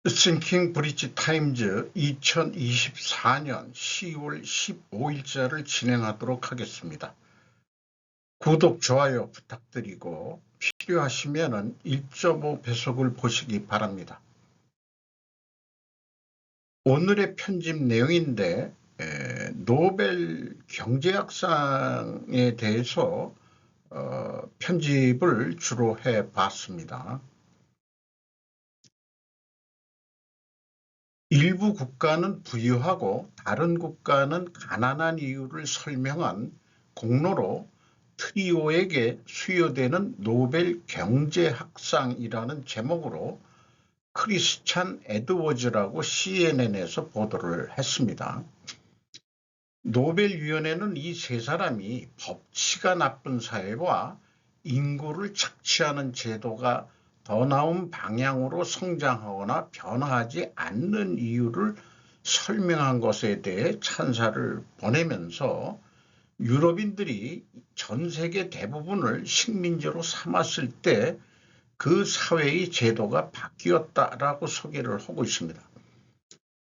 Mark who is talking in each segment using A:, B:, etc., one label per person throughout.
A: 싱킹 브릿지 타임즈 2024년 10월 15일자를 진행하도록 하겠습니다. 구독, 좋아요 부탁드리고 필요하시면 1.5 배속을 보시기 바랍니다. 오늘의 편집 내용인데 노벨 경제학상에 대해서 편집을 주로 해봤습니다. 일부 국가는 부유하고 다른 국가는 가난한 이유를 설명한 공로로 트리오에게 수여되는 노벨 경제학상이라는 제목으로 크리스찬 에드워즈라고 CNN에서 보도를 했습니다. 노벨위원회는 이 세 사람이 법치가 나쁜 사회와 인구를 착취하는 제도가 더 나은 방향으로 성장하거나 변화하지 않는 이유를 설명한 것에 대해 찬사를 보내면서 유럽인들이 전 세계 대부분을 식민지로 삼았을 때 그 사회의 제도가 바뀌었다라고 소개를 하고 있습니다.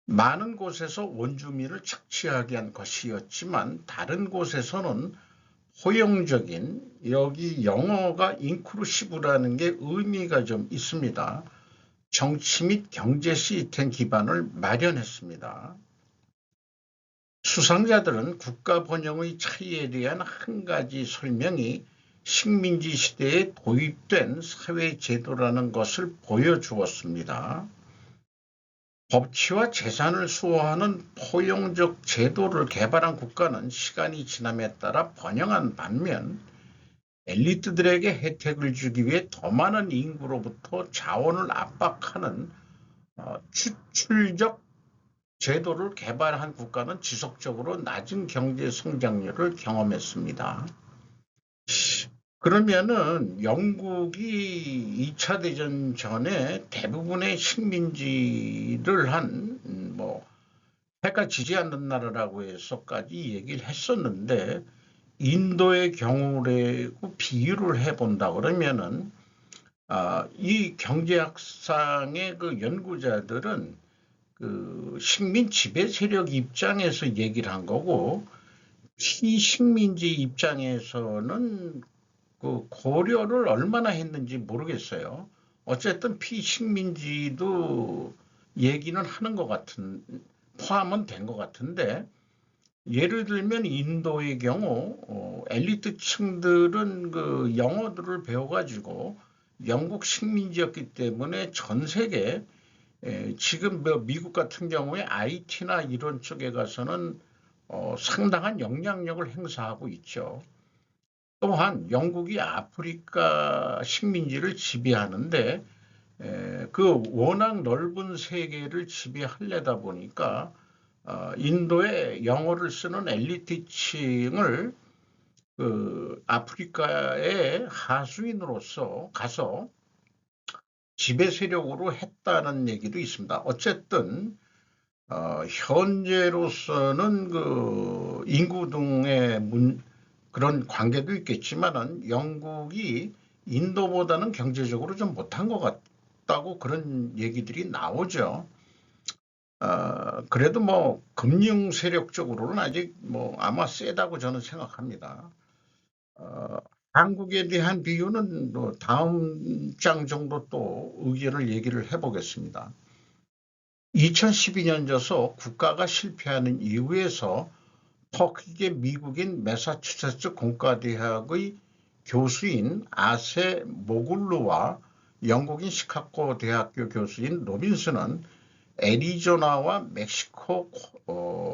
A: 많은 곳에서 원주민을 착취하게 한 것이었지만 다른 곳에서는 포용적인, 여기 영어가 인클루시브라는 게 의미가 좀 있습니다. 정치 및 경제 시스템 기반을 마련했습니다. 수상자들은 국가 번영의 차이에 대한 한 가지 설명이 식민지 시대에 도입된 사회제도라는 것을 보여주었습니다. 법치와 재산을 수호하는 포용적 제도를 개발한 국가는 시간이 지남에 따라 번영한 반면 엘리트들에게 혜택을 주기 위해 더 많은 인구로부터 자원을 압박하는 추출적 제도를 개발한 국가는 지속적으로 낮은 경제 성장률을 경험했습니다. 그러면은 영국이 2차 대전 전에 대부분의 식민지를 해가 지지 않는 나라라고 해서까지 얘기를 했었는데 인도의 경우를 비유를 해본다 그러면은 이 경제학상의 그 연구자들은 그 식민 지배 세력 입장에서 얘기를 한 거고 피식민지 입장에서는 그 고려를 얼마나 했는지 모르겠어요. 어쨌든 피식민지도 얘기는 하는 것 같은 포함은 된 것 같은데 예를 들면 인도의 경우 엘리트층들은 그 영어들을 배워가지고 영국 식민지였기 때문에 전 세계 지금 미국 같은 경우에 IT나 이런 쪽에 가서는 상당한 영향력을 행사하고 있죠. 또한 영국이 아프리카 식민지를 지배하는데 그 워낙 넓은 세계를 지배하려다 보니까 인도의 영어를 쓰는 엘리트층을 그 아프리카의 하수인으로서 가서 지배 세력으로 했다는 얘기도 있습니다. 어쨌든 현재로서는 그 인구 등의 그런 관계도 있겠지만은 영국이 인도보다는 경제적으로 좀 못한 것 같다고 그런 얘기들이 나오죠. 그래도 뭐 금융 세력 쪽으로는 아직 뭐 아마 세다고 저는 생각합니다. 한국에 대한 비유는 뭐 다음 장 정도 또 의견을 얘기를 해보겠습니다. 2012년 져서 국가가 실패하는 이후에서 터키계 미국인 매사추세츠 공과대학의 교수인 아세 모굴루와 영국인 시카고 대학교 교수인 로빈슨은 애리조나와 멕시코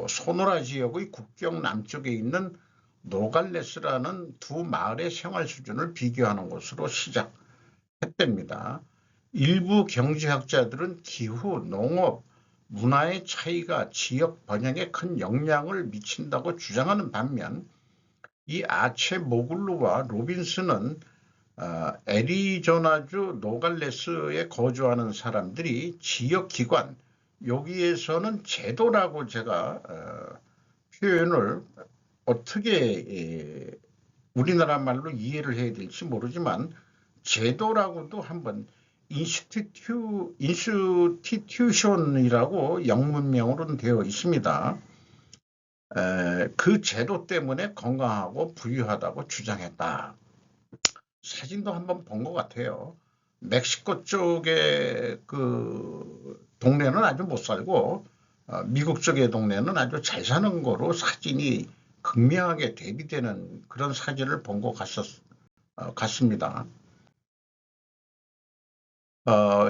A: 소노라 지역의 국경 남쪽에 있는 노갈레스라는 두 마을의 생활 수준을 비교하는 것으로 시작했답니다. 일부 경제학자들은 기후, 농업, 문화의 차이가 지역 번영에 큰 영향을 미친다고 주장하는 반면 이 아체 모글루와 로빈슨은 애리조나주 노갈레스에 거주하는 사람들이 지역기관, 여기에서는 제도라고 제가 표현을 어떻게 우리나라 말로 이해를 해야 될지 모르지만 제도라고도 한번 인스티튜션이라고 영문명으로는 되어 있습니다. 그 제도 때문에 건강하고 부유하다고 주장했다. 사진도 한번 본 것 같아요. 멕시코 쪽의 그 동네는 아주 못 살고 미국 쪽의 동네는 아주 잘 사는 거로 사진이 극명하게 대비되는 그런 사진을 본 것 같습니다.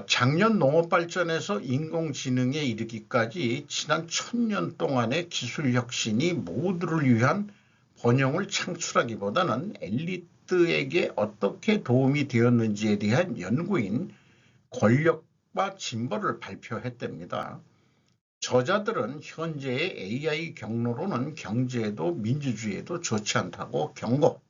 A: 작년 농업발전에서 인공지능에 이르기까지 지난 1000년 동안의 기술 혁신이 모두를 위한 번영을 창출하기보다는 엘리트에게 어떻게 도움이 되었는지에 대한 연구인 권력과 진보를 발표했답니다. 저자들은 현재의 AI 경로로는 경제에도 민주주의에도 좋지 않다고 경고.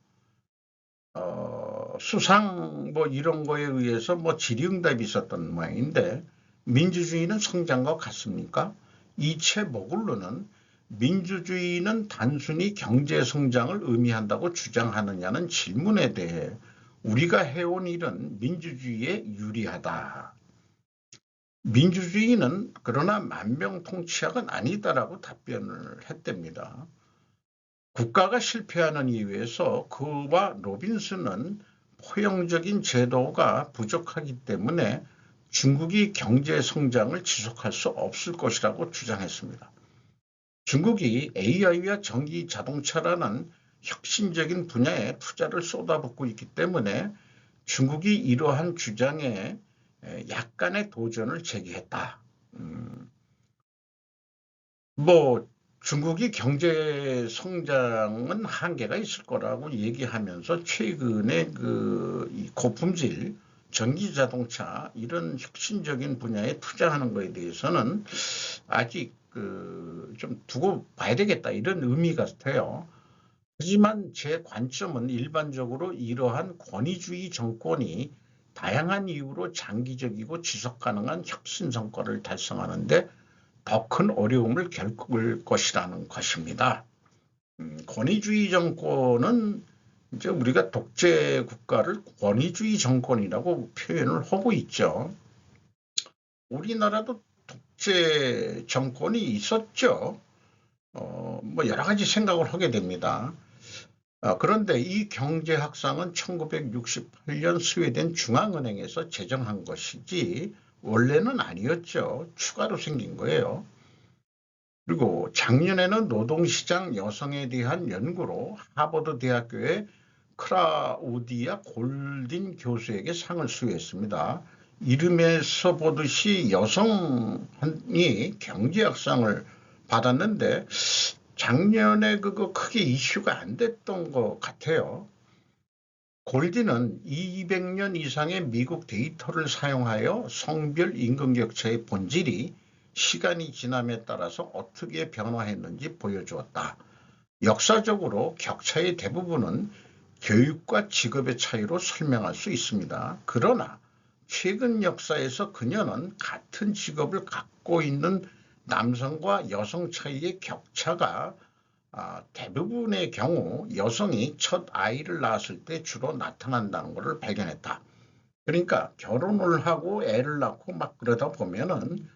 A: 수상 뭐 이런 거에 의해서 뭐 질의응답이 있었던 모양인데 민주주의는 성장과 같습니까? 이 책 목을로는 민주주의는 단순히 경제 성장을 의미한다고 주장하느냐는 질문에 대해 우리가 해온 일은 민주주의에 유리하다. 민주주의는 그러나 만병통치약은 아니다라고 답변을 했답니다. 국가가 실패하는 이유에서 그와 로빈슨은 포용적인 제도가 부족하기 때문에 중국이 경제 성장을 지속할 수 없을 것이라고 주장했습니다. 중국이 AI와 전기 자동차라는 혁신적인 분야에 투자를 쏟아붓고 있기 때문에 중국이 이러한 주장에 약간의 도전을 제기했다. 뭐 중국이 경제 성장은 한계가 있을 거라고 얘기하면서 최근에 이 고품질 전기 자동차 이런 혁신적인 분야에 투자하는 것에 대해서는 아직 좀 두고 봐야 되겠다 이런 의미 같아요. 하지만 제 관점은 일반적으로 이러한 권위주의 정권이 다양한 이유로 장기적이고 지속 가능한 혁신 성과를 달성하는데 더 큰 어려움을 겪을 것이라는 것입니다. 권위주의 정권은 이제 우리가 독재 국가를 권위주의 정권이라고 표현을 하고 있죠. 우리나라도 독재 정권이 있었죠. 뭐 여러 가지 생각을 하게 됩니다. 그런데 이 경제학상은 1968년 스웨덴 중앙은행에서 제정한 것이지 원래는 아니었죠. 추가로 생긴 거예요. 그리고 작년에는 노동시장 여성에 대한 연구로 하버드 대학교의 크라우디아 골딘 교수에게 상을 수여했습니다. 이름에서 보듯이 여성이 경제학상을 받았는데 작년에 그거 크게 이슈가 안 됐던 것 같아요. 골딘은 200년 이상의 미국 데이터를 사용하여 성별 임금격차의 본질이 시간이 지남에 따라서 어떻게 변화했는지 보여주었다. 역사적으로 격차의 대부분은 교육과 직업의 차이로 설명할 수 있습니다. 그러나 최근 역사에서 그녀는 같은 직업을 갖고 있는 남성과 여성 차이의 격차가 대부분의 경우 여성이 첫 아이를 낳았을 때 주로 나타난다는 것을 발견했다. 그러니까 결혼을 하고 애를 낳고 막 그러다 보면은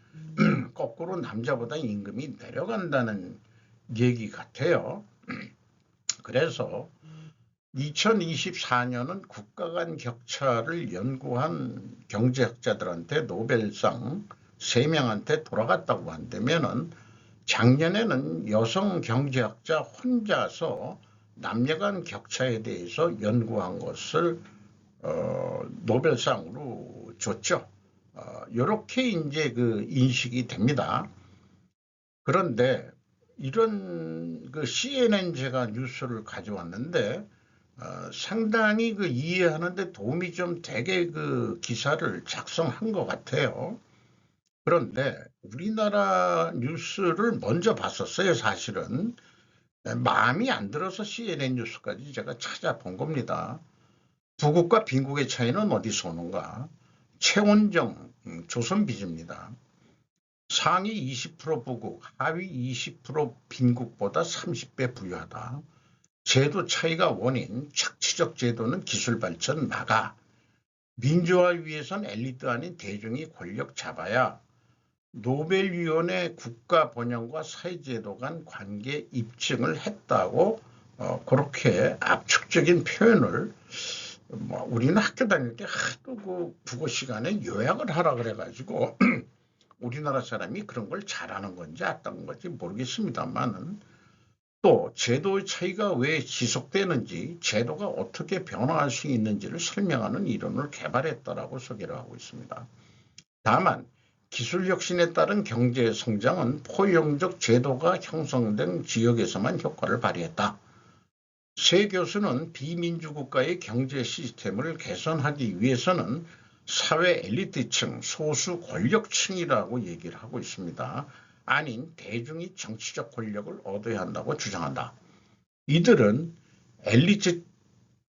A: 거꾸로 남자보다 임금이 내려간다는 얘기 같아요. 그래서 2024년은 국가 간 격차를 연구한 경제학자들한테 노벨상 3명한테 돌아갔다고 한다면은 작년에는 여성 경제학자 혼자서 남녀 간 격차에 대해서 연구한 것을 노벨상으로 줬죠. 이렇게 이제 그 인식이 됩니다. 그런데 이런 그 CNN 제가 뉴스를 가져왔는데 상당히 그 이해하는데 도움이 좀 되게 그 기사를 작성한 것 같아요. 그런데 우리나라 뉴스를 먼저 봤었어요, 사실은. 마음이 안 들어서 CNN 뉴스까지 제가 찾아본 겁니다. 부국과 빈국의 차이는 어디서 오는가? 최원정 조선비즈입니다. 상위 20% 부국, 하위 20% 빈국보다 30배 부유하다. 제도 차이가 원인, 착취적 제도는 기술 발전 막아. 민주화 위해선 엘리트 아닌 대중이 권력 잡아야 노벨위원회 국가 번영과 사회제도 간 관계 입증을 했다고 그렇게 압축적인 표현을 우리는 학교 다닐 때 하도 그 국어 시간에 요약을 하라 그래가지고 우리나라 사람이 그런 걸 잘하는 건지 어떤 건지 모르겠습니다만은 또 제도의 차이가 왜 지속되는지 제도가 어떻게 변화할 수 있는지를 설명하는 이론을 개발했다라고 소개를 하고 있습니다. 다만 기술 혁신에 따른 경제 성장은 포용적 제도가 형성된 지역에서만 효과를 발휘했다. 세 교수는 비민주국가의 경제 시스템을 개선하기 위해서는 사회 엘리트층, 소수 권력층이라고 얘기를 하고 있습니다. 아닌 대중이 정치적 권력을 얻어야 한다고 주장한다. 이들은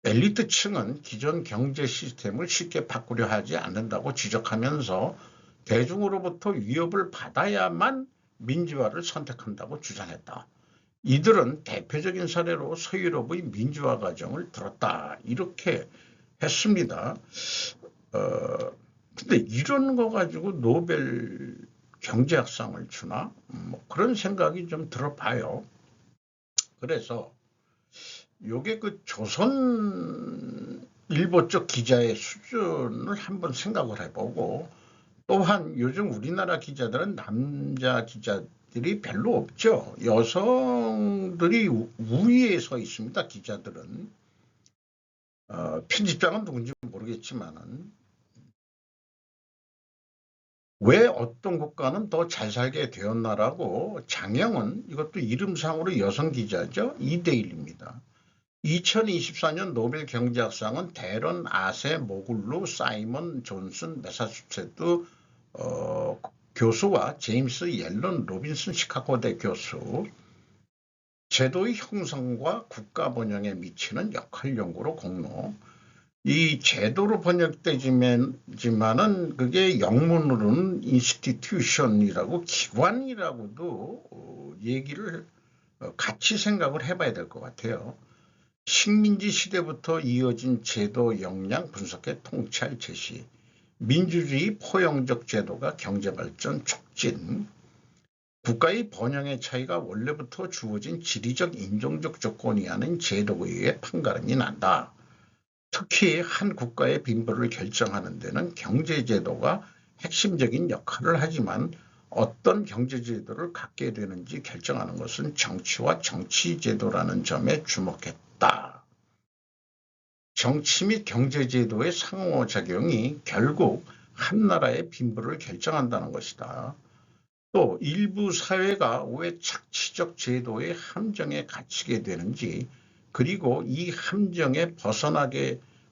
A: 엘리트층은 기존 경제 시스템을 쉽게 바꾸려 하지 않는다고 지적하면서 대중으로부터 위협을 받아야만 민주화를 선택한다고 주장했다. 이들은 대표적인 사례로 서유럽의 민주화 과정을 들었다. 이렇게 했습니다. 근데 이런 거 가지고 노벨 경제학상을 주나? 그런 생각이 좀 들어봐요. 그래서 요게 그 조선일보 쪽 기자의 수준을 한번 생각을 해보고 또한 요즘 우리나라 기자들은 남자 기자들이 별로 없죠. 여성들이 우위에 서 있습니다. 기자들은. 편집장은 누군지 모르겠지만은 왜 어떤 국가는 더 잘 살게 되었나라고 장영은 이것도 이름상으로 여성 기자죠. 이데일입니다. 2024년 노벨 경제학상은 데런 아세 모굴루 사이먼 존슨 매사추세츠 교수와 제임스 옐런 로빈슨 시카고대 교수 제도의 형성과 국가 번영에 미치는 역할 연구로 공로. 이 제도로 번역되지만은 그게 영문으로는 인스티튜션이라고 기관이라고도 얘기를 같이 생각을 해봐야 될 것 같아요. 식민지 시대부터 이어진 제도 역량 분석의 통찰 제시, 민주주의 포용적 제도가 경제발전 촉진, 국가의 번영의 차이가 원래부터 주어진 지리적 인종적 조건이 아닌 제도에 의해 판가름이 난다. 특히 한 국가의 빈부를 결정하는 데는 경제제도가 핵심적인 역할을 하지만 어떤 경제제도를 갖게 되는지 결정하는 것은 정치와 정치제도라는 점에 주목했다. 정치 및 경제제도의 상호작용이 결국 한 나라의 빈부를 결정한다는 것이다. 또 일부 사회가 왜 착취적 제도의 함정에 갇히게 되는지 그리고 이 함정에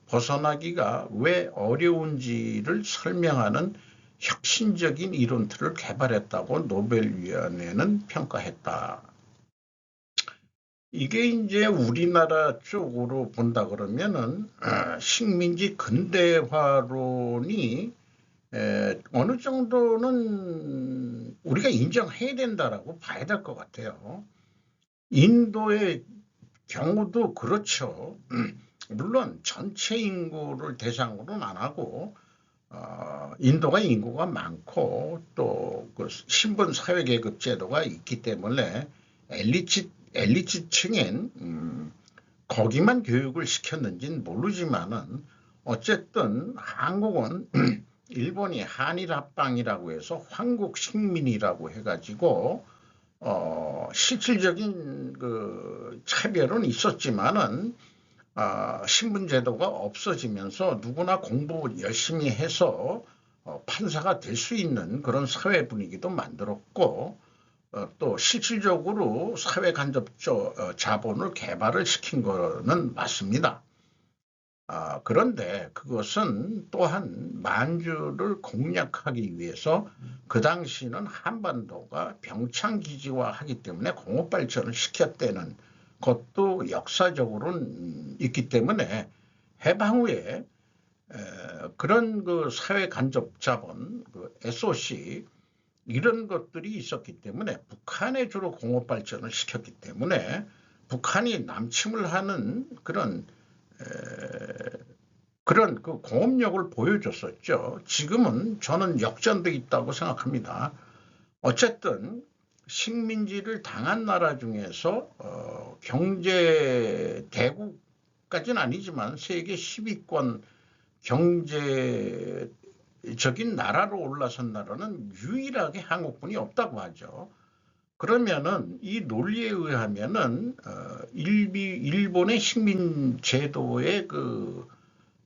A: 벗어나기가 왜 어려운지를 설명하는 혁신적인 이론들을 개발했다고 노벨위원회는 평가했다. 이게 이제 우리나라 쪽으로 본다 그러면은 식민지 근대화론이 어느 정도는 우리가 인정해야 된다라고 봐야 될 것 같아요. 인도의 경우도 그렇죠. 물론 전체 인구를 대상으로는 안 하고 인도가 인구가 많고 또 그 신분 사회계급 제도가 있기 때문에 엘리트층엔 거기만 교육을 시켰는지는 모르지만은 어쨌든 한국은 일본이 한일합방이라고 해서 황국식민이라고 해가지고 실질적인 그 차별은 있었지만은 신분제도가 없어지면서 누구나 공부 열심히 해서 판사가 될 수 있는 그런 사회 분위기도 만들었고 또 실질적으로 사회 간접 자본을 개발을 시킨 거는 맞습니다. 그런데 그것은 또한 만주를 공략하기 위해서 그 당시는 한반도가 병창기지화하기 때문에 공업발전을 시켰다는 것도 역사적으로는 있기 때문에 해방 후에 그런 그 사회 간접 자본, 그 SOC 이런 것들이 있었기 때문에 북한에 주로 공업발전을 시켰기 때문에 북한이 남침을 하는 그런 그런 그 공업력을 보여줬었죠. 지금은 저는 역전돼 있다고 생각합니다. 어쨌든 식민지를 당한 나라 중에서 경제 대국까지는 아니지만 세계 10위권 경제적인 나라로 올라선 나라는 유일하게 한국뿐이 없다고 하죠. 그러면은 이 논리에 의하면은 일본의 식민 제도의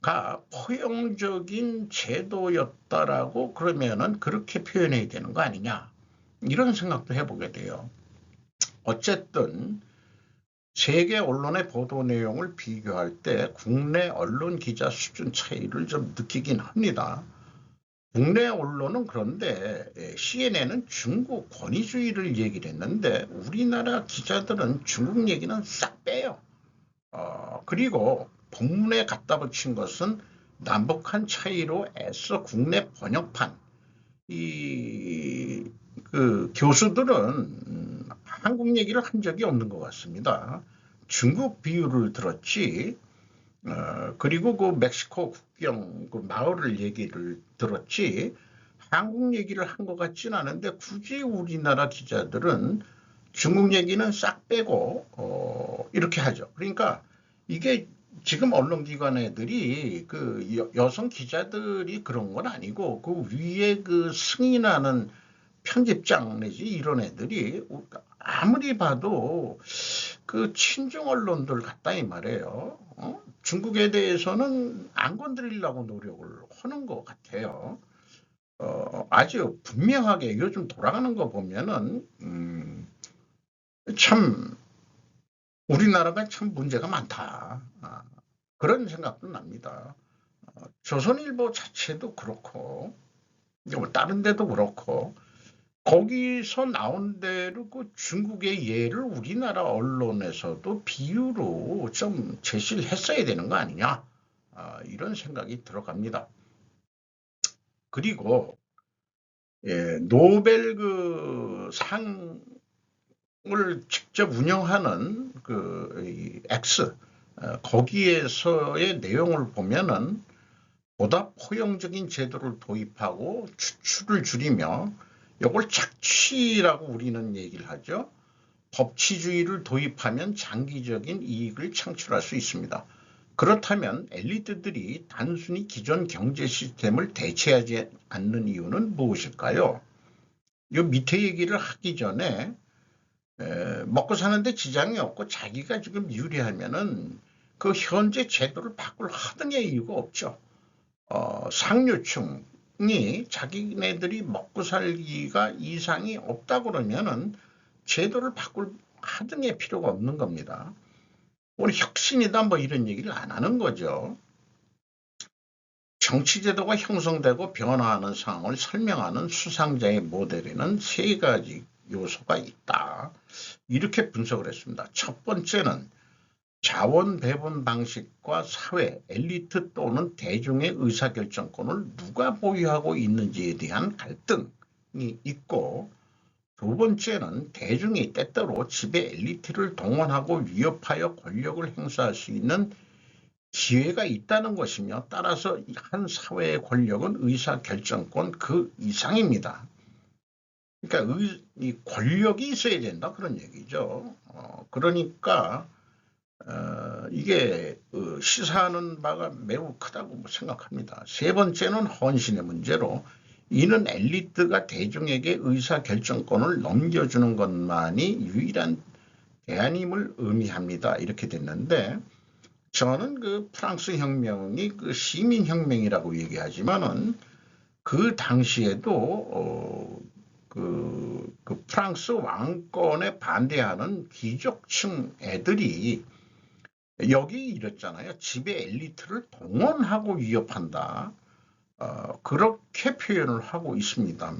A: 가 포용적인 제도였다라고 그러면은 그렇게 표현해야 되는 거 아니냐, 이런 생각도 해보게 돼요. 어쨌든 세계 언론의 보도 내용을 비교할 때 국내 언론 기자 수준 차이를 좀 느끼긴 합니다. 국내 언론은 그런데 CNN은 중국 권위주의를 얘기를 했는데 우리나라 기자들은 중국 얘기는 싹 빼요. 그리고 본문에 갖다 붙인 것은 남북한 차이로 애써 국내 번역판. 교수들은 한국 얘기를 한 적이 없는 것 같습니다. 중국 비유를 들었지, 그리고 그 멕시코 국경 그 마을을 얘기를 들었지, 한국 얘기를 한 것 같지는 않은데 굳이 우리나라 기자들은 중국 얘기는 싹 빼고 이렇게 하죠. 그러니까 이게 지금 언론기관 애들이 그 여성 기자들이 그런 건 아니고 그 위에 그 승인하는 편집장 내지 이런 애들이 아무리 봐도 그 친중 언론들 같다 이 말이에요. 중국에 대해서는 안 건드리려고 노력을 하는 것 같아요. 아주 분명하게 요즘 돌아가는 거 보면은 참 우리나라가 참 문제가 많다. 그런 생각도 납니다. 조선일보 자체도 그렇고 뭐 다른 데도 그렇고 거기서 나온 대로 그 중국의 예를 우리나라 언론에서도 비유로 좀 제시를 했어야 되는 거 아니냐, 이런 생각이 들어갑니다. 그리고 노벨 그 상을 직접 운영하는 그 X, 거기에서의 내용을 보면은 보다 포용적인 제도를 도입하고 추출을 줄이며 이걸 착취라고 우리는 얘기를 하죠. 법치주의를 도입하면 장기적인 이익을 창출할 수 있습니다. 그렇다면 엘리트들이 단순히 기존 경제 시스템을 대체하지 않는 이유는 무엇일까요? 이 밑에 얘기를 하기 전에 먹고 사는데 지장이 없고 자기가 지금 유리하면은 그 현재 제도를 바꿀 하등의 이유가 없죠. 상류층이 자기네들이 먹고 살기가 이상이 없다 그러면은 제도를 바꿀 하등의 필요가 없는 겁니다. 우리 혁신이다 뭐 이런 얘기를 안 하는 거죠. 정치제도가 형성되고 변화하는 상황을 설명하는 수상자의 모델에는 세 가지 요소가 있다, 이렇게 분석을 했습니다. 첫 번째는 자원 배분 방식과 사회, 엘리트 또는 대중의 의사결정권을 누가 보유하고 있는지에 대한 갈등이 있고, 두 번째는 대중이 때때로 지배 엘리트를 동원하고 위협하여 권력을 행사할 수 있는 기회가 있다는 것이며, 따라서 한 사회의 권력은 의사결정권 그 이상입니다. 그러니까 이 권력이 있어야 된다 그런 얘기죠. 그러니까 이게 시사하는 바가 매우 크다고 생각합니다. 세 번째는 헌신의 문제로 이는 엘리트가 대중에게 의사결정권을 넘겨주는 것만이 유일한 대안임을 의미합니다. 이렇게 됐는데, 저는 그 프랑스 혁명이 그 시민혁명이라고 얘기하지만은 그 당시에도 그 프랑스 왕권에 반대하는 귀족층 애들이 여기 이랬잖아요. 지배 엘리트를 동원하고 위협한다. 그렇게 표현을 하고 있습니다.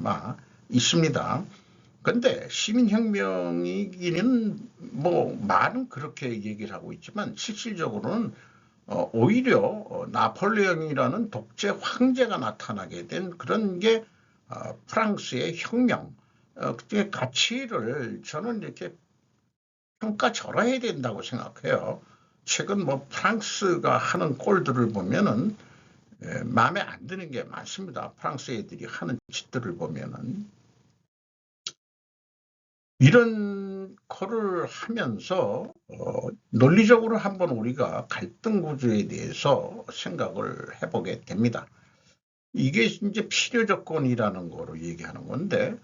A: 근데 시민혁명이기는 뭐 말은 그렇게 얘기를 하고 있지만 실질적으로는 오히려 나폴레옹이라는 독재 황제가 나타나게 된 그런 게 프랑스의 혁명, 그 가치를 저는 이렇게 평가절하해야 된다고 생각해요. 최근 뭐 프랑스가 하는 꼴들을 보면은 마음에 안 드는 게 많습니다. 프랑스 애들이 하는 짓들을 보면은. 이런 거를 하면서 논리적으로 한번 우리가 갈등 구조에 대해서 생각을 해보게 됩니다. 이게 이제 필요 조건이라는 거로 얘기하는 건데,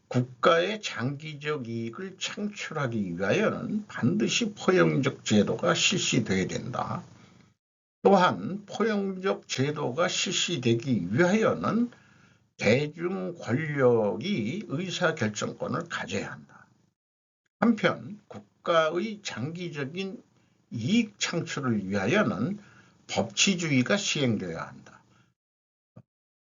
A: 국가의 장기적 이익을 창출하기 위하여는 반드시 포용적 제도가 실시돼야 된다. 또한 포용적 제도가 실시되기 위하여는 대중 권력이 의사결정권을 가져야 한다. 한편 국가의 장기적인 이익 창출을 위하여는 법치주의가 시행되어야 한다.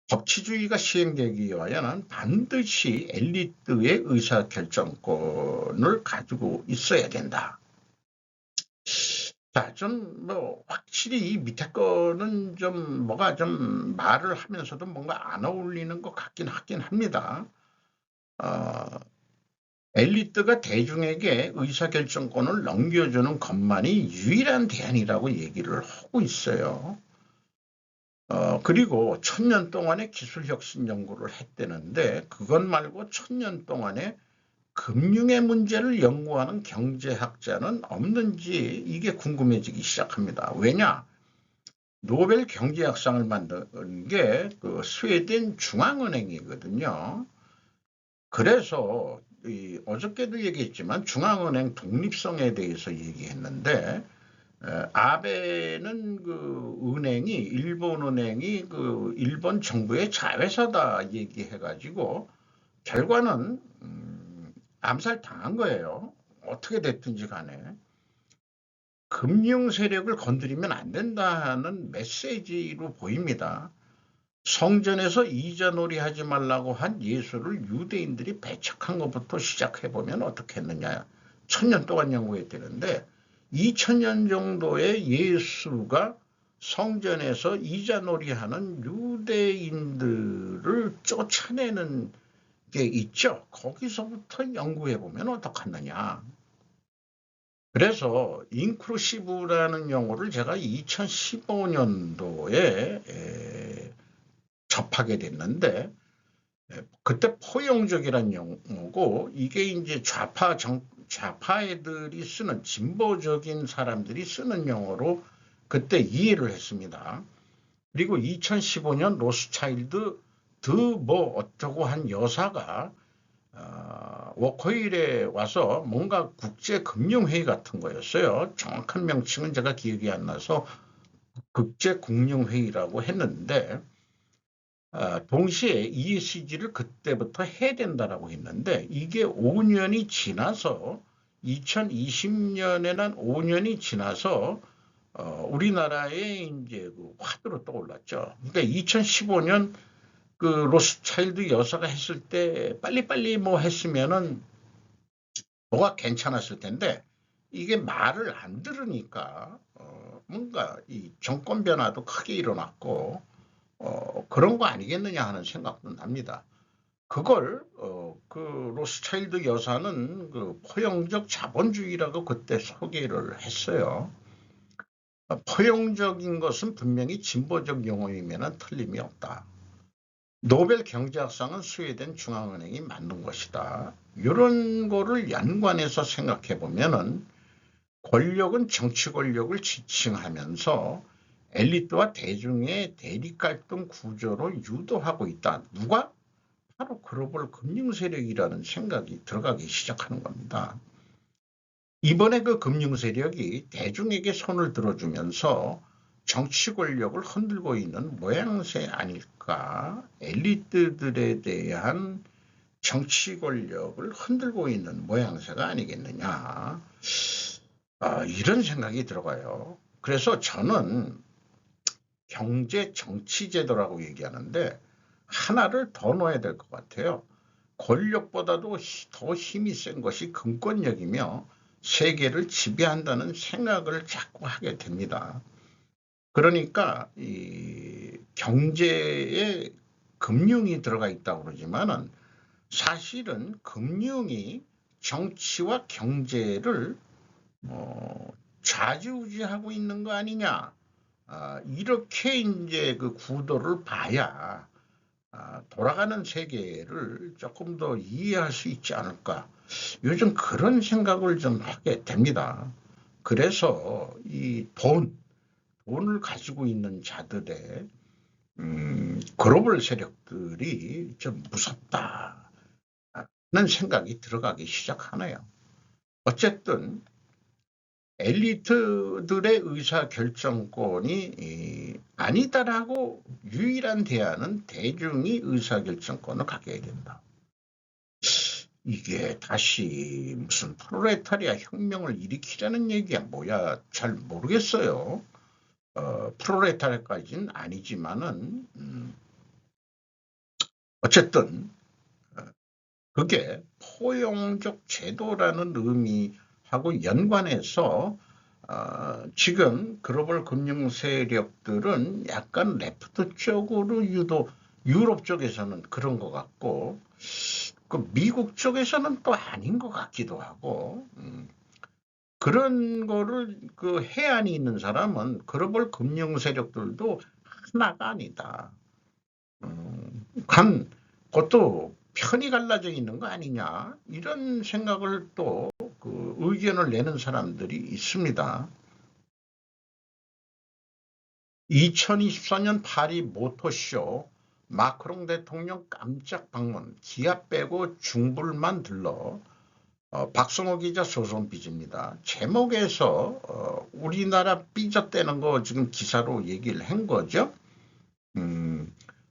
A: 법치주의가 시행되기 위하여는 반드시 엘리트의 의사결정권을 가지고 있어야 된다. 자, 좀 확실히 이 밑에 거는 좀 뭐가 좀 말을 하면서도 뭔가 안 어울리는 것 같긴 합니다. 엘리트가 대중에게 의사결정권을 넘겨주는 것만이 유일한 대안이라고 얘기를 하고 있어요. 그리고 1000년 동안의 기술혁신 연구를 했다는데, 그것 말고 1000년 동안에 금융의 문제를 연구하는 경제학자는 없는지 이게 궁금해지기 시작합니다. 왜냐? 노벨 경제학상을 만든 게 그 스웨덴 중앙은행이거든요. 그래서 어저께도 얘기했지만 중앙은행 독립성에 대해서 얘기했는데, 아베는 그 은행이 일본 은행이 그 일본 정부의 자회사다 얘기해가지고 결과는 암살 당한 거예요. 어떻게 됐든지 간에. 금융 세력을 건드리면 안 된다는 메시지로 보입니다. 성전에서 이자놀이 하지 말라고 한 예수를 유대인들이 배척한 것부터 시작해보면 어떻겠느냐. 1000년 동안 연구했다는데 2000년 정도의 예수가 성전에서 이자놀이하는 유대인들을 쫓아내는 게 있죠. 거기서부터 연구해보면 어떡하느냐. 그래서 인클루시브라는 용어를 제가 2015년도에 접하게 됐는데, 그때 포용적이라는 용어고, 이게 이제 좌파 애들이 쓰는, 진보적인 사람들이 쓰는 용어로 그때 이해를 했습니다. 그리고 2015년 로스차일드 뭐 어쩌고 한 여사가 워커힐에 와서 뭔가 국제금융회의 같은 거였어요. 정확한 명칭은 제가 기억이 안 나서 국제금융회의라고 했는데, 동시에 ESG를 그때부터 해야 된다라고 했는데, 이게 5년이 지나서 2020년에는 5년이 지나서 우리나라에 이제 그 화두로 떠올랐죠. 그러니까 2015년 그 로스차일드 여사가 했을 때 빨리빨리 뭐 했으면은 뭐가 괜찮았을 텐데, 이게 말을 안 들으니까 뭔가 이 정권 변화도 크게 일어났고 그런 거 아니겠느냐 하는 생각도 납니다. 그걸 그 로스차일드 여사는 그 포용적 자본주의라고 그때 소개를 했어요. 포용적인 것은 분명히 진보적 용어이면 틀림이 없다. 노벨 경제학상은 스웨덴 중앙은행이 만든 것이다. 이런 거를 연관해서 생각해 보면은 권력은 정치 권력을 지칭하면서 엘리트와 대중의 대립 갈등 구조로 유도하고 있다. 누가? 바로 글로벌 금융 세력이라는 생각이 들어가기 시작하는 겁니다. 이번에 그 금융 세력이 대중에게 손을 들어주면서 정치 권력을 흔들고 있는 모양새 아닐까. 엘리트들에 대한 정치 권력을 흔들고 있는 모양새가 아니겠느냐. 이런 생각이 들어가요. 그래서 저는 경제 정치 제도라고 얘기하는데 하나를 더 넣어야 될 것 같아요. 권력보다도 더 힘이 센 것이 금권력이며 세계를 지배한다는 생각을 자꾸 하게 됩니다. 그러니까 이 경제에 금융이 들어가 있다고 그러지만은 사실은 금융이 정치와 경제를 좌지우지하고 있는 거 아니냐. 이렇게 이제 그 구도를 봐야 돌아가는 세계를 조금 더 이해할 수 있지 않을까. 요즘 그런 생각을 좀 하게 됩니다. 그래서 이 돈을 가지고 있는 자들의 글로벌 세력들이 좀 무섭다는 생각이 들어가기 시작하네요. 어쨌든 엘리트들의 의사결정권이 아니다라고 유일한 대안은 대중이 의사결정권을 갖게 된다. 이게 다시 무슨 프롤레타리아 혁명을 일으키자는 얘기야 뭐야 잘 모르겠어요. 프롤레타리아까지는 아니지만은 어쨌든 그게 포용적 제도라는 의미하고 연관해서 지금 글로벌 금융 세력들은 약간 레프트 쪽으로 유럽 쪽에서는 그런 것 같고 그 미국 쪽에서는 또 아닌 것 같기도 하고 그런 거를 그 해안이 있는 사람은 글로벌 금융 세력들도 하나가 아니다. 그것도 편이 갈라져 있는 거 아니냐 이런 생각을 또 그 의견을 내는 사람들이 있습니다. 2024년 파리 모터쇼 마크롱 대통령 깜짝 방문 기아 빼고 중불만 들러 박성호 기자 소송 빚입니다. 제목에서 우리나라 삐졌다는 거 지금 기사로 얘기를 한 거죠.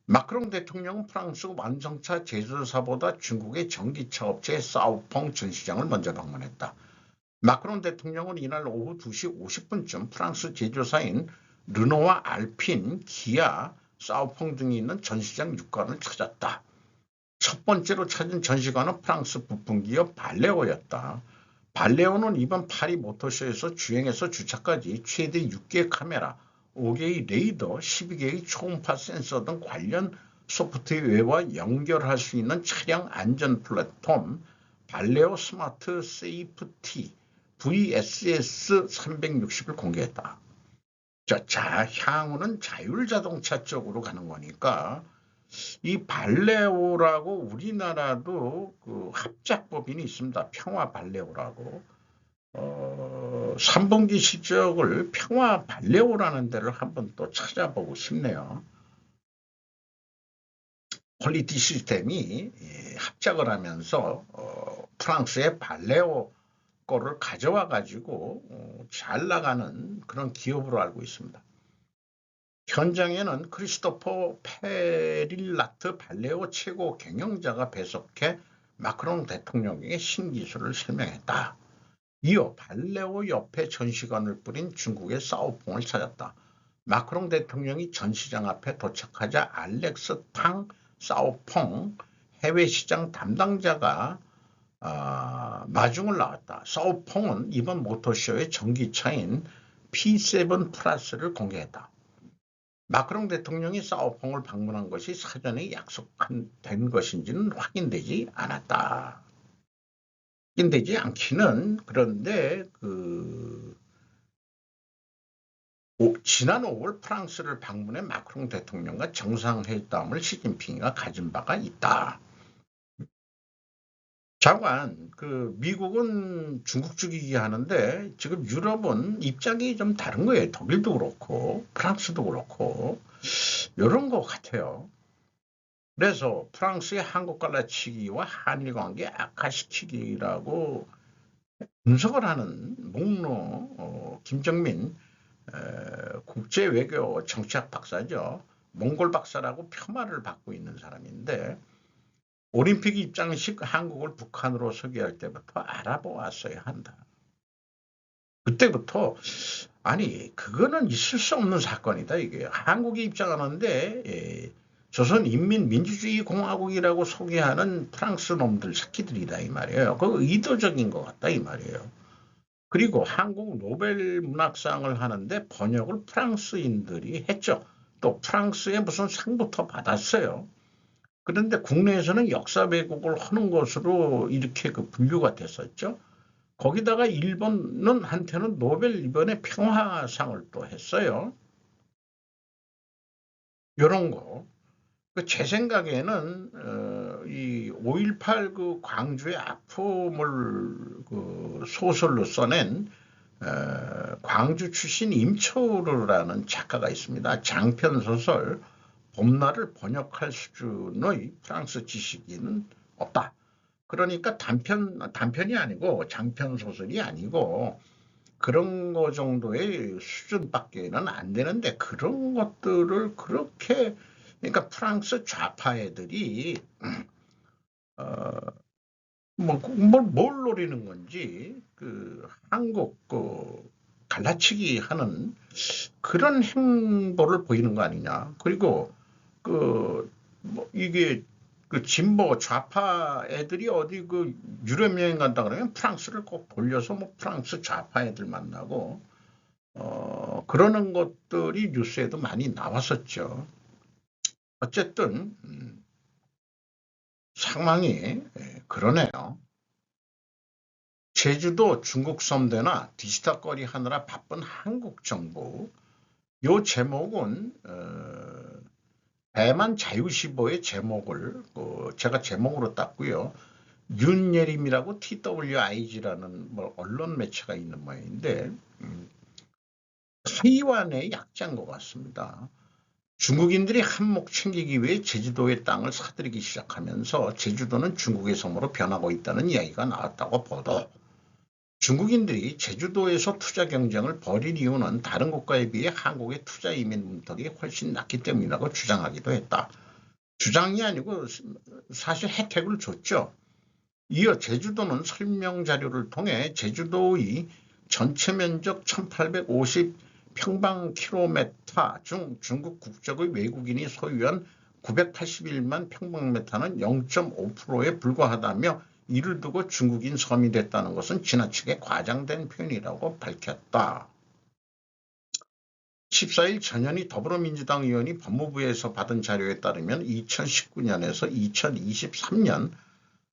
A: 마크롱 대통령은 프랑스 완성차 제조사보다 중국의 전기차 업체 사우펑 전시장을 먼저 방문했다. 마크롱 대통령은 이날 오후 2시 50분쯤 프랑스 제조사인 르노와 알핀, 기아, 사우펑 등이 있는 전시장 6관을 찾았다. 첫 번째로 찾은 전시관은 프랑스 부품기업 발레오였다. 발레오는 이번 파리 모터쇼에서 주행에서 주차까지 최대 6개의 카메라, 5개의 레이더, 12개의 초음파 센서 등 관련 소프트웨어와 연결할 수 있는 차량 안전 플랫폼 발레오 스마트 세이프티 VSS 360을 공개했다. 자, 향후는 자율자동차 쪽으로 가는 거니까 이 발레오라고 우리나라도 그 합작법인이 있습니다. 평화 발레오라고. 3분기 실적을 평화 발레오라는 데를 한번 또 찾아보고 싶네요. 퀄리티 시스템이 합작을 하면서 프랑스의 발레오 거를 가져와 가지고 잘 나가는 그런 기업으로 알고 있습니다. 현장에는 크리스토퍼 페릴라트 발레오 최고 경영자가 배석해 마크롱 대통령에게 신기술을 설명했다. 이어 발레오 옆에 전시관을 뿌린 중국의 사오펑을 찾았다. 마크롱 대통령이 전시장 앞에 도착하자 알렉스 탕 사오펑 해외시장 담당자가 마중을 나왔다. 사오펑은 이번 모터쇼의 전기차인 P7 플러스를 공개했다. 마크롱 대통령이 사오펑을 방문한 것이 사전에 약속된 것인지는 확인되지 않았다. 확인되지 않기는 그런데 지난 5월 프랑스를 방문해 마크롱 대통령과 정상회담을 시진핑이가 가진 바가 있다. 장관, 미국은 중국 죽이기 하는데 지금 유럽은 입장이 좀 다른 거예요. 독일도 그렇고 프랑스도 그렇고 이런 것 같아요. 그래서 프랑스의 한국 갈라치기와 한일 관계 악화시키기라고 분석을 하는 목로 김정민 국제외교 정치학 박사죠. 몽골 박사라고 폄하를 받고 있는 사람인데 올림픽 입장식 한국을 북한으로 소개할 때부터 알아보았어야 한다. 그때부터 아니 그거는 있을 수 없는 사건이다. 이게 한국이 입장하는데 조선인민민주주의공화국이라고 소개하는 프랑스 놈들 새끼들이다 이 말이에요. 그거 의도적인 것 같다 이 말이에요. 그리고 한국 노벨 문학상을 하는데 번역을 프랑스인들이 했죠. 또 프랑스에 무슨 상부터 받았어요. 그런데 국내에서는 역사 왜곡을 하는 것으로 이렇게 분류가 됐었죠. 거기다가 일본은 한테는 노벨 이번에 평화상을 또 했어요. 요런 거. 제 생각에는 이 5.18 그 광주의 아픔을 그 소설로 써낸 광주 출신 임초르라는 작가가 있습니다. 장편 소설 봄날을 번역할 수준의 프랑스 지식인은 없다. 그러니까 단편이 아니고 장편 소설이 아니고 그런 거 정도의 수준밖에는 안 되는데 그런 것들을 그렇게 그러니까 프랑스 좌파 애들이 뭘 노리는 건지 그 한국 그 갈라치기 하는 그런 행보를 보이는 거 아니냐. 그리고 이게 그 진보 좌파 애들이 어디 그 유럽 여행 간다 그러면 프랑스를 꼭 돌려서 뭐 프랑스 좌파 애들 만나고 그러는 것들이 뉴스에도 많이 나왔었죠. 어쨌든 상황이 그러네요. 제주도 중국 섬대나 디지털거리 하느라 바쁜 한국 정부. 요 제목은 대만 자유시보의 제목을 제가 제목으로 땄고요. 윤예림이라고 TWIG라는 뭐 언론 매체가 있는 모양인데 타이완의 약자인 것 같습니다. 중국인들이 한몫 챙기기 위해 제주도의 땅을 사들이기 시작하면서 제주도는 중국의 섬으로 변하고 있다는 이야기가 나왔다고 보도. 중국인들이 제주도에서 투자 경쟁을 벌인 이유는 다른 국가에 비해 한국의 투자 이민 문턱이 훨씬 낮기 때문이라고 주장하기도 했다. 주장이 아니고 사실 혜택을 줬죠. 이어 제주도는 설명 자료를 통해 제주도의 전체 면적 1850평방킬로미터 중 중국 국적의 외국인이 소유한 981만 평방미터는 0.5%에 불과하다며 이를 두고 중국인 섬이 됐다는 것은 지나치게 과장된 표현이라고 밝혔다. 14일 전현희 더불어민주당 의원이 법무부에서 받은 자료에 따르면 2019년에서 2023년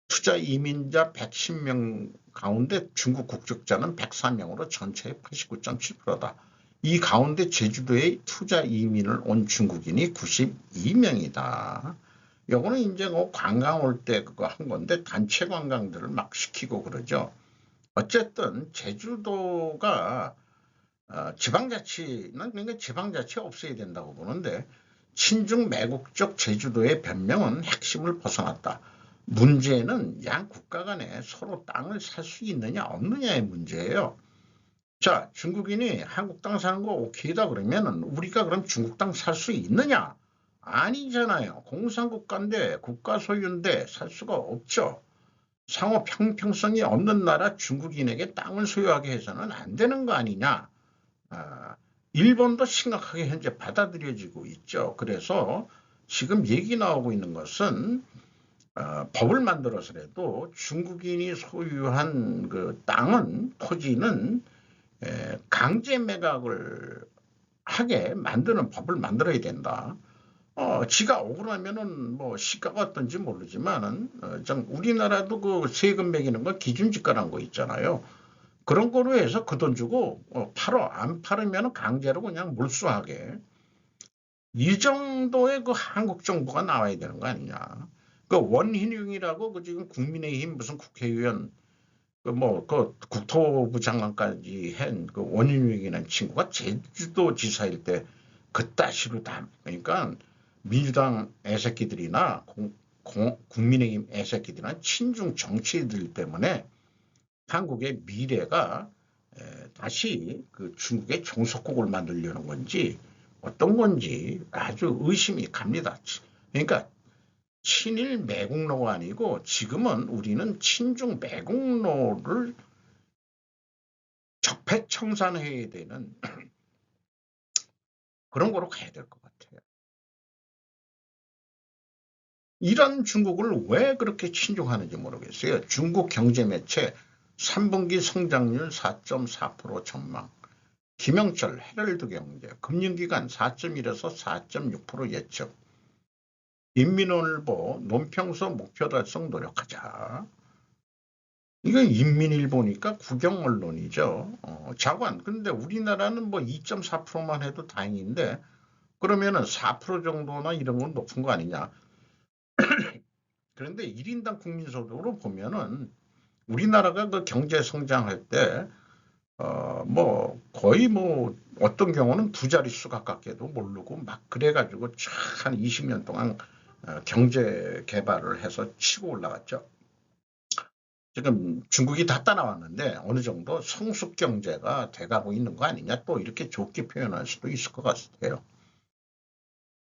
A: 투자 이민자 110명 가운데 중국 국적자는 104명으로 전체의 89.7%다. 이 가운데 제주도에 투자 이민을 온 중국인이 92명이다. 요거는 이제 뭐 관광 올 때 그거 한 건데 단체 관광들을 막 시키고 그러죠. 어쨌든 제주도가 지방자치는 그러니까 지방자치 없어야 된다고 보는데 친중 매국적 제주도의 변명은 핵심을 벗어났다. 문제는 양 국가 간에 서로 땅을 살 수 있느냐 없느냐의 문제예요. 자, 중국인이 한국 땅 사는 거 오케이다 그러면은 우리가 그럼 중국 땅 살 수 있느냐? 아니잖아요. 공산국가인데 국가 소유인데 살 수가 없죠. 상호 평평성이 없는 나라 중국인에게 땅을 소유하게 해서는 안 되는 거 아니냐. 일본도 심각하게 현재 받아들여지고 있죠. 그래서 지금 얘기 나오고 있는 것은 법을 만들어서라도 중국인이 소유한 그 땅은 토지는 강제 매각을 하게 만드는 법을 만들어야 된다. 지가 억울하면은 뭐 시가가 어떤지 모르지만은 우리나라도 그 세금 매기는 거 기준지가란 거 있잖아요. 그런 거로 해서 그 돈 주고 팔어 안 팔으면 강제로 그냥 몰수하게 이 정도의 그 한국 정부가 나와야 되는 거 아니냐. 그 원희룡이라고 그 지금 국민의힘 무슨 국회의원 그 국토부 장관까지 한 그 원희룡이라는 친구가 제주도 지사일 때 그따시로 다 그러니까 민주당 애새끼들이나 국민의힘 애새끼들이나 친중 정치인들 때문에 한국의 미래가 다시 그 중국의 종속국을 만들려는 건지 어떤 건지 아주 의심이 갑니다. 그러니까 친일 매국노가 아니고 지금은 우리는 친중 매국노를 적폐청산해야 되는 그런 거로 가야 될 것 같아요. 이런 중국을 왜 그렇게 친중하는지 모르겠어요. 중국 경제매체 3분기 성장률 4.4% 전망. 김영철 헤럴드 경제 금융기관 4.1에서 4.6% 예측. 인민일보 논평서 목표 달성 노력하자. 이거 인민일보니까 국영 언론이죠. 자관. 근데 우리나라는 뭐 2.4%만 해도 다행인데 그러면은 4% 정도나 이런 건 높은 거 아니냐. 그런데 1인당 국민소득으로 보면은 우리나라가 그 경제 성장할 때 뭐 거의 뭐 어떤 경우는 두 자릿수 가깝게도 모르고 막 그래가지고 한 20년 동안 경제 개발을 해서 치고 올라갔죠. 지금 중국이 다 따라왔는데 어느 정도 성숙 경제가 돼가고 있는 거 아니냐, 또 이렇게 좋게 표현할 수도 있을 것 같아요.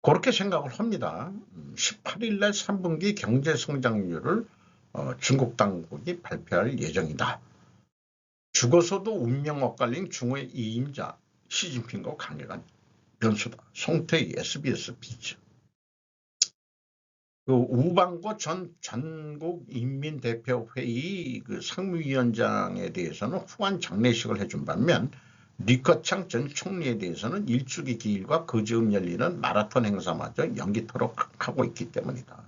A: 그렇게 생각을 합니다. 18일 날 3분기 경제 성장률을 중국 당국이 발표할 예정이다. 죽어서도 운명 엇갈린 중의 이임자 시진핑과 강력한 변수다. 송태희 SBS 비즈. 그 우방고 전 전국인민대표회의 그 상무위원장에 대해서는 후한 장례식을 해준 반면 리커창 전 총리에 대해서는 일주기 기일과 그 즈음 열리는 마라톤 행사마저 연기토록 하고 있기 때문이다.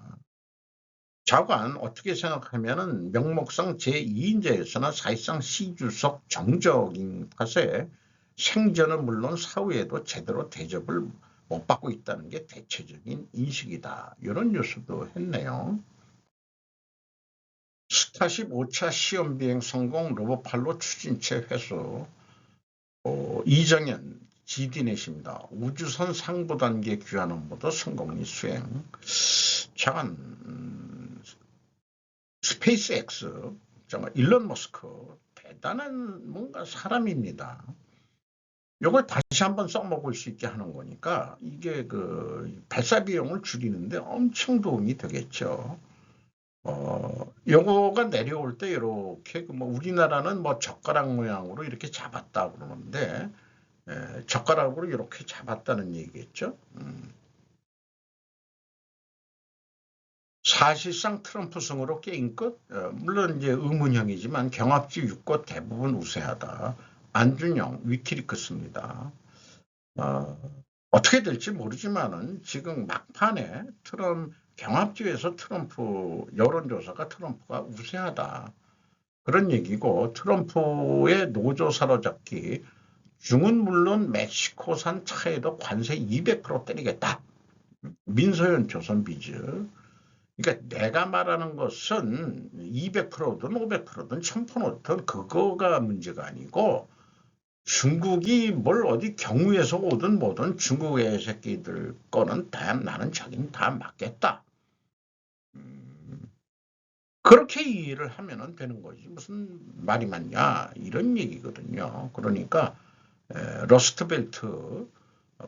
A: 좌관 어떻게 생각하면은 명목상 제2인자였으나 사실상 시주석 정적인 탓에 생전은 물론 사후에도 제대로 대접을 못 받고 있다는 게 대체적인 인식이다. 이런 뉴스도 했네요. 스타쉽 5차 시험 비행 성공, 로봇팔로 추진체 회수. 이정현 GD넷입니다. 우주선 상부 단계 귀환 업무도 성공리 수행. 잠깐 스페이스X 정말 일론 머스크 대단한 뭔가 사람입니다. 이걸 다시 한번 써먹을 수 있게 하는 거니까 이게 그 발사 비용을 줄이는데 엄청 도움이 되겠죠. 요거가 내려올 때 이렇게 뭐 우리나라는 뭐 젓가락 모양으로 이렇게 잡았다 그러는데 젓가락으로 이렇게 잡았다는 얘기겠죠. 사실상 트럼프 승으로 게임 끝. 물론 이제 의문형이지만 경합지 6곳 대부분 우세하다. 안준영 위키리크스입니다. 어떻게 될지 모르지만은 지금 막판에 경합지에서 트럼프 여론조사가 트럼프가 우세하다. 그런 얘기고 트럼프의 노조 사로잡기 중은 물론 멕시코산 차에도 관세 200% 때리겠다. 민소연 조선비즈. 그러니까 내가 말하는 것은 200%든 500%든 1000%든 그거가 문제가 아니고 중국이 뭘 어디 경우에서 오든 뭐든 중국의 새끼들 거는 다 나는 자기는 다 맞겠다. 그렇게 이해를 하면 되는 거지. 무슨 말이 맞냐 이런 얘기거든요. 그러니까 러스트벨트,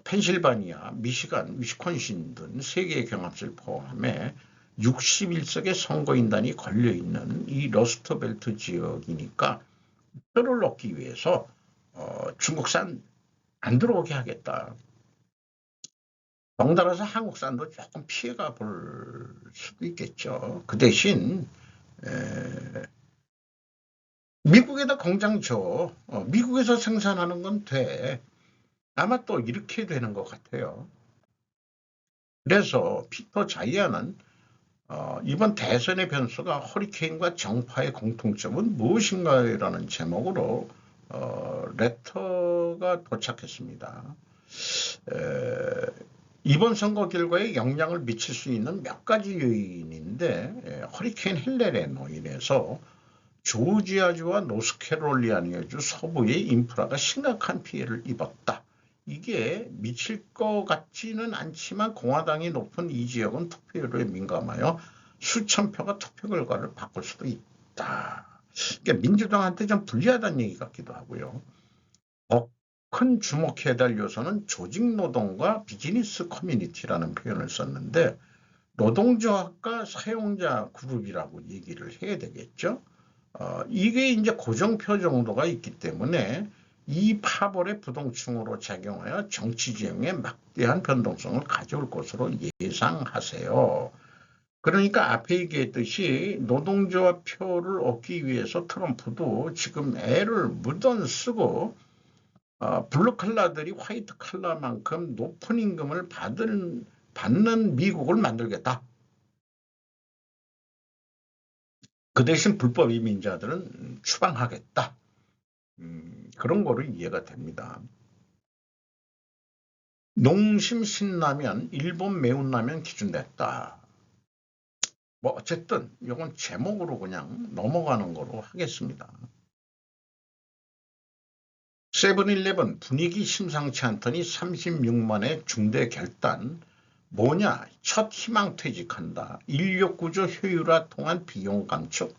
A: 펜실바니아, 미시간, 위스콘신 등 3개의 경합지를 포함해 61석의 선거인단이 걸려있는 이 러스트벨트 지역이니까 표를 얻기 위해서 중국산 안 들어오게 하겠다. 덩달아서 한국산도 조금 피해가 볼 수도 있겠죠. 그 대신 미국에다 공장 줘. 미국에서 생산하는 건 돼. 아마 또 이렇게 되는 것 같아요. 그래서 피터 자이언은 이번 대선의 변수가 허리케인과 정파의 공통점은 무엇인가라는 제목으로 레터가 도착했습니다. 이번 선거 결과에 영향을 미칠 수 있는 몇 가지 요인인데 허리케인 헬레로 인해서 조지아주와 노스캐롤리아주 서부의 인프라가 심각한 피해를 입었다. 이게 미칠 것 같지는 않지만 공화당이 높은 이 지역은 투표율에 민감하여 수천 표가 투표 결과를 바꿀 수도 있다. 그러니까 민주당한테 좀 불리하다는 얘기 같기도 하고요. 더 큰 주목해야 될 요소는 조직노동과 비즈니스 커뮤니티라는 표현을 썼는데 노동조합과 사용자 그룹이라고 얘기를 해야 되겠죠. 이게 이제 고정표 정도가 있기 때문에 이 파벌의 부동층으로 작용하여 정치 지형에 막대한 변동성을 가져올 것으로 예상하세요. 그러니까 앞에 얘기했듯이 노동조합 표를 얻기 위해서 트럼프도 지금 애를 무던 쓰고 블루 칼라들이 화이트 칼라만큼 높은 임금을 받는 미국을 만들겠다. 그 대신 불법 이민자들은 추방하겠다. 그런 거로 이해가 됩니다. 농심 신라면, 일본 매운라면 기준됐다. 뭐 어쨌든 이건 제목으로 그냥 넘어가는 거로 하겠습니다. 세븐일레븐 분위기 심상치 않더니 36만의 중대 결단. 뭐냐? 첫 희망 퇴직한다. 인력구조 효율화 통한 비용 감축.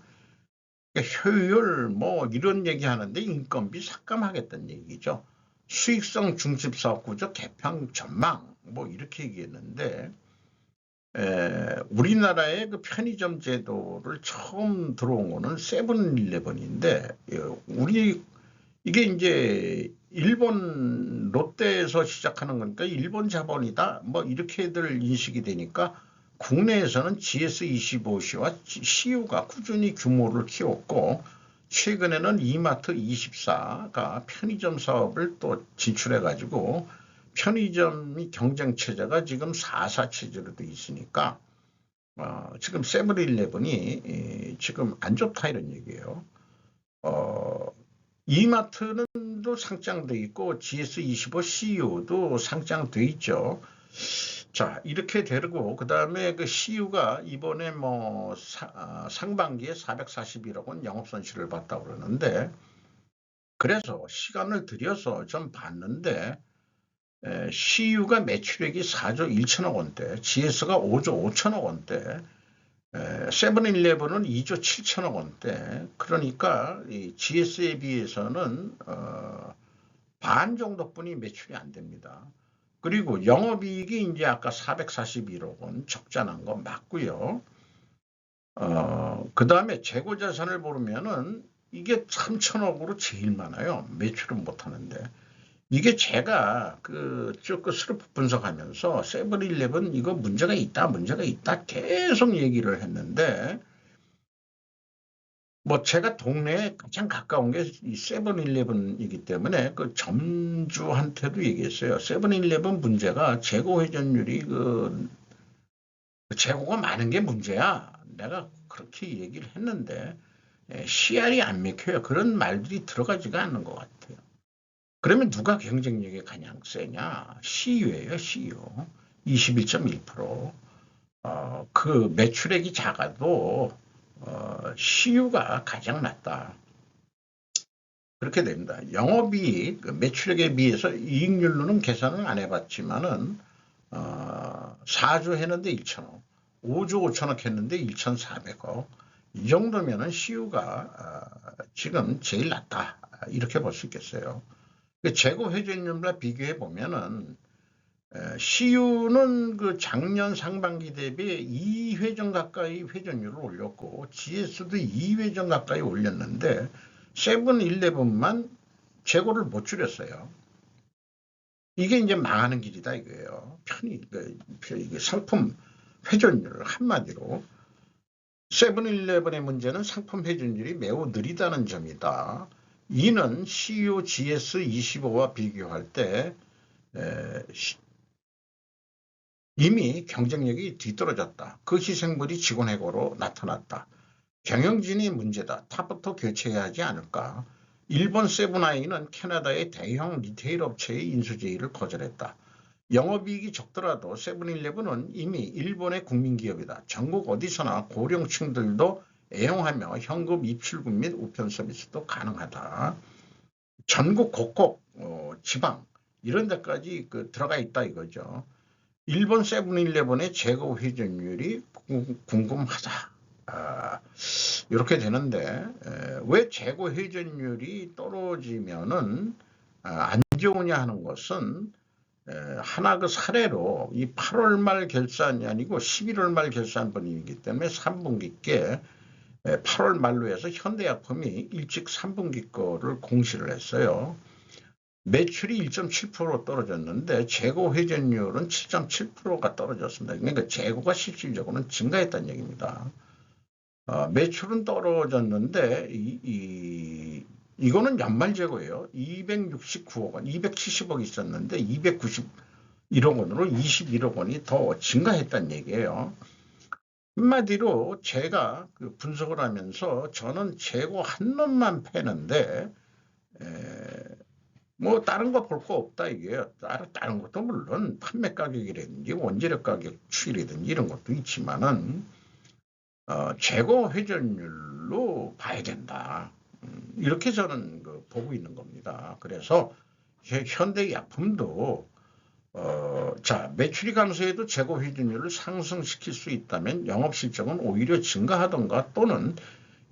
A: 그러니까 효율 뭐 이런 얘기하는데 인건비 삭감하겠다는 얘기죠. 수익성 중집사업 구조 개편 전망 뭐 이렇게 얘기했는데 우리나라의 그 편의점 제도를 처음 들어온 거는 세븐일레븐인데 우리 이게 이제 일본 롯데에서 시작하는 거니까 일본 자본이다 뭐 이렇게들 인식이 되니까 국내에서는 GS25시와 CU가 꾸준히 규모를 키웠고 최근에는 이마트24가 편의점 사업을 또 진출해 가지고 편의점이 경쟁 체제가 지금 4사 체제로 돼 있으니까 지금 세븐일레븐이 지금 안 좋다 이런 얘기예요. 이마트는 도 상장돼 있고 GS25 CU도 상장돼 있죠. 자 이렇게 되고 그 다음에 그 CU가 이번에 뭐 상반기에 441억 원 영업손실을 봤다고 그러는데 그래서 시간을 들여서 좀 봤는데 CU가 매출액이 4조 1천억 원대, GS가 5조 5천억 원대, 세븐일레븐은 2조 7천억 원대. 그러니까 이 GS에 비해서는 반 정도뿐이 매출이 안 됩니다. 그리고 영업이익이 이제 아까 441억 원 적자난 거 맞고요. 그 다음에 재고자산을 보면은 이게 3천억으로 제일 많아요. 매출은 못하는데. 이게 제가 쭉 슬럼프 분석하면서 세븐일레븐 이거 문제가 있다 계속 얘기를 했는데 뭐 제가 동네에 가장 가까운 게 이 세븐일레븐이기 때문에 그 점주한테도 얘기했어요. 세븐일레븐 문제가 재고 회전율이 재고가 많은 게 문제야. 내가 그렇게 얘기를 했는데 CR이 안 맥혀요. 그런 말들이 들어가지가 않는 것 같아요. 그러면 누가 경쟁력이 가장 세냐? CU예요, CU. 21.1%. 그 매출액이 작아도 CU가 가장 낮다. 그렇게 됩니다. 영업이익 매출액에 비해서 이익률로는 계산을 안 해봤지만은 4조 했는데 1천억, 5조 5천억 했는데 1,400억. 이 정도면은 CU가 지금 제일 낮다. 이렇게 볼 수 있겠어요. 재고 회전율과 비교해 보면은 CU는 그 작년 상반기 대비 2회전 가까이 회전율을 올렸고 GS도 2회전 가까이 올렸는데 세븐일레븐만 재고를 못 줄였어요. 이게 이제 망하는 길이다 이거예요. 상품 회전율 한마디로 세븐일레븐의 문제는 상품 회전율이 매우 느리다는 점이다. 이는 CU GS25와 비교할 때 이미 경쟁력이 뒤떨어졌다. 그 희생물이 직원해고로 나타났다. 경영진이 문제다. 탑부터 교체해야 하지 않을까. 일본 세븐아이는 캐나다의 대형 리테일 업체의 인수제의를 거절했다. 영업이익이 적더라도 세븐일레븐은 이미 일본의 국민기업이다. 전국 어디서나 고령층들도 애용하며 현금 입출금 및 우편 서비스도 가능하다. 전국 곳곳 지방 이런 데까지 들어가 있다 이거죠. 일본 세븐일레븐의 재고 회전율이 궁금하다. 이렇게 되는데 왜 재고 회전율이 떨어지면은 안 좋으냐 하는 것은 하나 그 사례로 이 8월 말 결산이 아니고 11월 말 결산분이기 때문에 3분기께 8월 말로 해서 현대약품이 일찍 3분기 거를 공시를 했어요. 매출이 1.7% 떨어졌는데 재고 회전율은 7.7%가 떨어졌습니다. 그러니까 재고가 실질적으로는 증가했다는 얘기입니다. 매출은 떨어졌는데 이거는 연말 재고예요. 269억 원, 270억 있었는데 291억 원으로 21억 원이 더 증가했다는 얘기예요. 한마디로 제가 분석을 하면서 저는 재고 한 놈만 패는데 뭐 다른 거 볼 거 없다 이게. 다른 것도 물론 판매 가격이라든지 원재료 가격 추이라든지 이런 것도 있지만은 재고 회전율로 봐야 된다. 이렇게 저는 보고 있는 겁니다. 그래서 현대약품도 자, 매출이 감소해도 재고 회전율을 상승시킬 수 있다면 영업실적은 오히려 증가하던가 또는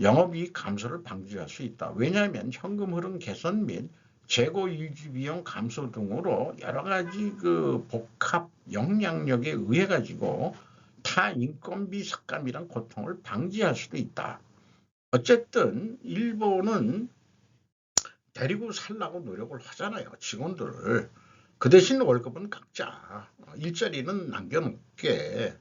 A: 영업이익 감소를 방지할 수 있다. 왜냐하면 현금 흐름 개선 및 재고 유지 비용 감소 등으로 여러 가지 복합 영향력에 의해 가지고 타인건비 삭감이란 고통을 방지할 수도 있다. 어쨌든 일본은 데리고 살라고 노력을 하잖아요. 직원들을. 그 대신 월급은 각자 일자리는 남겨놓게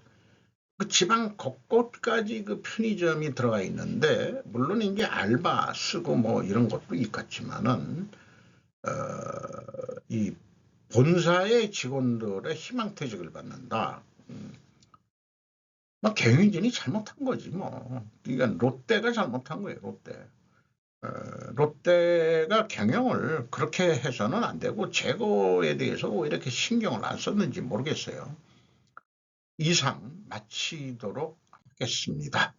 A: 그 지방 곳곳까지 편의점이 들어가 있는데 물론 이제 알바 쓰고 뭐 이런 것도 있겠지만은 이 본사의 직원들의 희망퇴직을 받는다. 뭐 경영진이 잘못한 거지 뭐. 그러니까 롯데가 잘못한 거예요. 롯데가 경영을 그렇게 해서는 안 되고 재고에 대해서 왜 이렇게 신경을 안 썼는지 모르겠어요. 이상 마치도록 하겠습니다.